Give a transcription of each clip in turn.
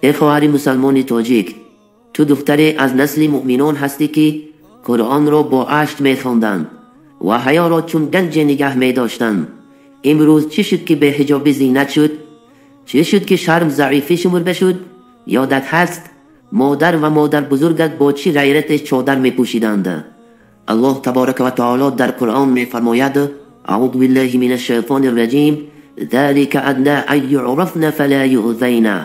ای خواهر مسلمان تاجیک، تو دختری از نسل مؤمنان هستی که قرآن را با عشق می خواندند و حیا را چون گنج نگه می داشتند. امروز چی شد که به حجاب زینت شد؟ چی شد که شرم ضعیفی شمرده بشد؟ یادت هست مادر و مادر بزرگت با چی غیرت چادر می پوشیدند؟ الله تبارک و تعالی در قرآن می فرماید: اعوذ بالله من الشیطان الرجیم ذلك ادنی ان یعرفن فلا یؤذین.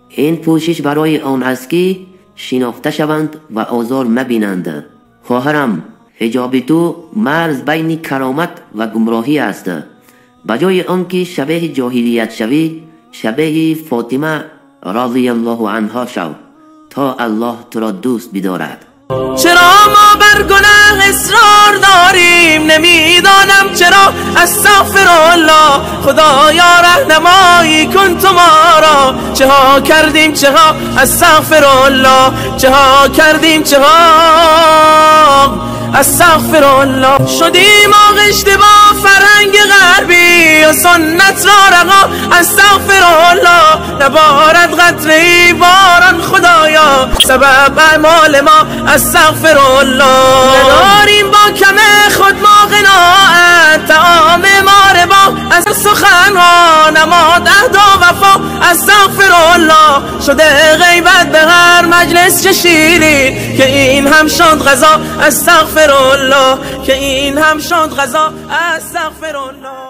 این پوشش برای آن است که شناخته شوند و آزار مبینند. خواهرم، حجاب تو مرز بین کرامت و گمراهی است. بجای آنکه شبیه جاهلیت شوی، شبیه فاطمه رضی الله عنها شو تا الله تو را دوست بدارد. چرا ما بر گناه اصرار داریم؟ نمیدانم چرا. استغفرالله، خدایا رهنمایی کن تو ما را. چه ها کردیم چه ها، استغفرالله، چه ها کردیم چه ها، استغفرالله. شدیم آغشته با فرهنگ غربی و سنت را رها، استغفرالله. نبارد قطره باران خدایا سبب اعمال ما، استغفرالله. نداریم با کم خود ما قناعت، طعام ما ربا از سخنها نماد عهد و وفا، استغفرالله. شده غیبت به هر مجلس چه شیری، که این هم شد غذا، استغفرالله، که این هم شد غذا، استغفرالله.